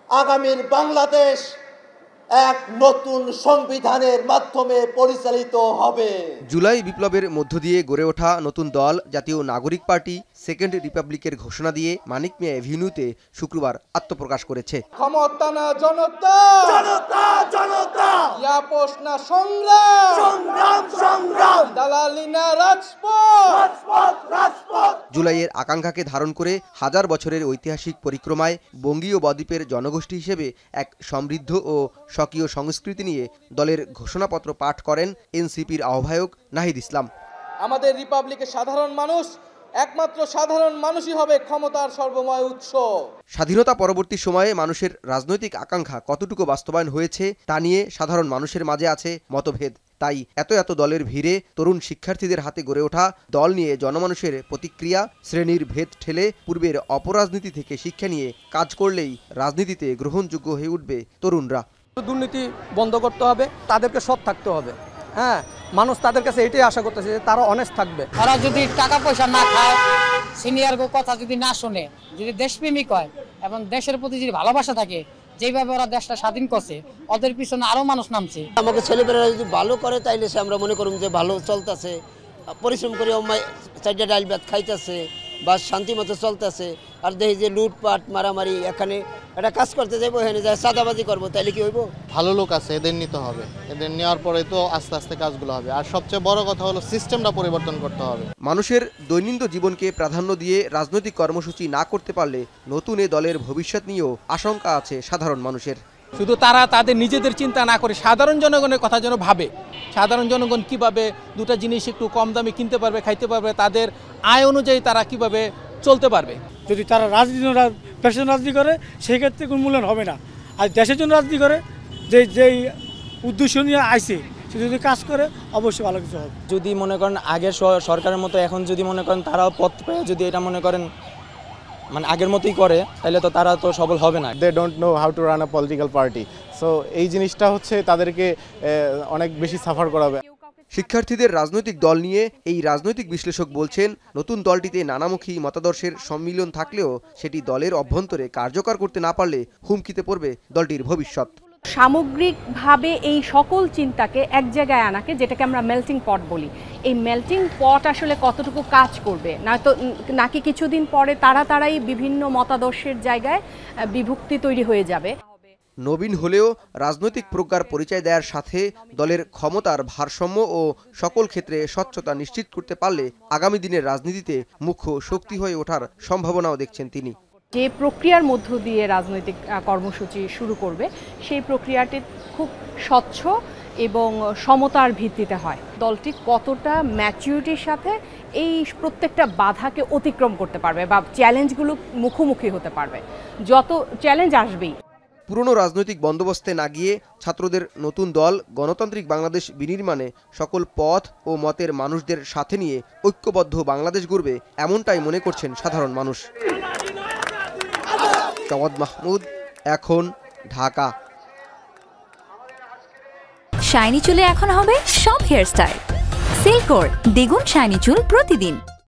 আগামীর বাংলাদেশ এক নতুন সংবিধানের মাধ্যমে পরিচালিত হবে। জুলাই বিপ্লবের মধ্য দিয়ে গড়ে ওঠা নতুন দল জাতীয় নাগরিক পার্টি সেকেন্ড রিপাবলিকের ঘোষণা দিয়ে মানিক মিয়া এভিনিউতে শুক্রবার আত্মপ্রকাশ করেছে। ক্ষমতা না জনতা, জনতা জনতা, ইয়াপোস না সংগ্রাম, সংগ্রাম সংগ্রাম, দালালি না রাজপথ, রাজপথ রাজপথ। জুলাইয়ের আকাঙ্ক্ষাকে ধারণ করে হাজার বছরের ঐতিহাসিক পরিক্রমায় বঙ্গীয় বদ্বীপের জনগোষ্ঠী হিসেবে এক সমৃদ্ধ ও স্বকীয় সংস্কৃতি নিয়ে দলের ঘোষণাপত্র পাঠ করেন এনসিপির আহ্বায়ক নাহিদ ইসলাম। আমাদের রিপাবলিকের সাধারণ মানুষ, একমাত্র সাধারণ মানুষই হবে ক্ষমতার সর্বময় উৎস। স্বাধীনতা পরবর্তী সময়ে মানুষের রাজনৈতিক আকাঙ্ক্ষা কতটুকু বাস্তবায়ন হয়েছে তা নিয়ে সাধারণ মানুষের মাঝে আছে মতভেদ। তাই এত দলের ভিড়ে তরুণ শিক্ষার্থীদের হাতে গড়ে ওঠা দল নিয়ে জনমানুষের প্রতিক্রিয়া শ্রেণীর ভেদ ঠেলে পূর্বের অপরাজনীতি থেকে শিক্ষা নিয়ে কাজ করলেই রাজনীতিতে গ্রহণযোগ্য হয়ে উঠবে তরুণরা। দুর্নীতি বন্ধ করতে হবে, তাদেরকে সৎ থাকতে হবে। হ্যাঁ, মানুষ তাদের কাছে এটাই আশা করতেছে যে তারা অনেস্ট থাকবে। ওরা যদি টাকা পয়সা না খায়, সিনিয়র কথা যদি না শুনে, যদি দেশপ্রেমিক হয় এবং দেশের প্রতি যদি ভালোবাসা থাকে, যেভাবে ওরা দেশটা স্বাধীন করছে, ওদের পিছনে আরো মানুষ নামছে। আমাকে ছেলেমেয়েরা যদি ভালো করে তাইলে সে আমরা মনে করুন যে ভালো চলতেছে, পরিশ্রম করে চারটা ডাল ভাত খাইতেছে বা শান্তি মতো চলতেছে। আর দেখি যে লুটপাট মারামারি, এখানে একটা কাজ করতে যাবো, এখানে যায় চাঁদাবাজি করবো, তাইলে কি হইব? ভালো লোক আছে, এদের নিতে হবে, এদের নেওয়ার পরে তো আস্তে আস্তে কাজগুলো হবে। আর সবচেয়ে বড় কথা হলো সিস্টেমটা পরিবর্তন করতে হবে। মানুষের দৈনন্দিন জীবনকে প্রাধান্য দিয়ে রাজনৈতিক কর্মসূচি না করতে পারলে নতুন এ দলের ভবিষ্যৎ নিয়েও আশঙ্কা আছে সাধারণ মানুষের। শুধু তারা তাদের নিজেদের চিন্তা না করে সাধারণ জনগণের কথা যেন ভাবে। সাধারণ জনগণ কিভাবে দুটো জিনিস একটু কম দামে কিনতে পারবে, খাইতে পারবে, তাদের আয় অনুযায়ী তারা কিভাবে চলতে পারবে। যদি তারা পেশার রাজনীতি করে সেই ক্ষেত্রে কোনো মূল্যায়ন হবে না। আর দেশের জন্য রাজনীতি করে, যেই উদ্দেশ্য নিয়ে আইছে সে যদি কাজ করে অবশ্যই ভালো কিছু হবে। যদি মনে করেন আগের সরকারের মতো এখন যদি মনে করেন তারাও পথ পেয়ে যদি এটা মনে করেন মানে আগের মতোই করে, তাহলে তো তারা তো সবল হবে না। They don't know how to run a political party. So এই জিনিসটা হচ্ছে তাদেরকে অনেক বেশি সাফার করাবে। শিক্ষার্থীদের রাজনৈতিক দল নিয়ে এই রাজনৈতিক বিশ্লেষক বলছেন, নতুন দলটিতে নানামুখী মতাদর্শের সম্মিলন থাকলেও সেটি দলের অভ্যন্তরে কার্যকর করতে না পারলে হুমকিতে পড়বে দলটির ভবিষ্যৎ। সামগ্রিকভাবে এই সকল চিন্তাকে এক জায়গায় আনাকে, যেটাকে আমরা মেল্টিং পট বলি, এই মেল্টিং পট আসলে কতটুকু কাজ করবে, নাকি কিছুদিন পরে তারাই বিভিন্ন মতাদর্শের জায়গায় বিভক্তি তৈরি হয়ে যাবে। নবীন হলেও রাজনৈতিক প্রজ্ঞার পরিচয় দেওয়ার সাথে দলের ক্ষমতার ভারসাম্য ও সকল ক্ষেত্রে স্বচ্ছতা নিশ্চিত করতে পারলে আগামী দিনের রাজনীতিতে মুখ্য শক্তি হয়ে ওঠার সম্ভাবনাও দেখছেন তিনি। যে প্রক্রিয়ার মধ্য দিয়ে রাজনৈতিক কর্মসূচি শুরু করবে সেই প্রক্রিয়াটি খুব স্বচ্ছ এবং সমতার ভিত্তিতে হয়। দলটি কতটা ম্যাচুরিটির সাথে এই প্রত্যেকটা বাধাকে অতিক্রম করতে পারবে বা চ্যালেঞ্জগুলো মুখোমুখি হতে পারবে। যত চ্যালেঞ্জ আসবেই। পুরনো রাজনৈতিক বন্দোবস্তে না গিয়ে ছাত্রদের নতুন দল গণতান্ত্রিক বাংলাদেশ বিনির্মাণে সকল পথ ও মতের মানুষদের সাথে নিয়ে ঐক্যবদ্ধ বাংলাদেশ গড়বে, এমনটাই মনে করছেন সাধারণ মানুষ। জাওয়াদ মাহমুদ, এখন, ঢাকা। শাইনি চুলে এখন হবে সব হেয়ার স্টাইল। সিল্কোর দ্বিগুণ শাইনি চুল প্রতিদিন।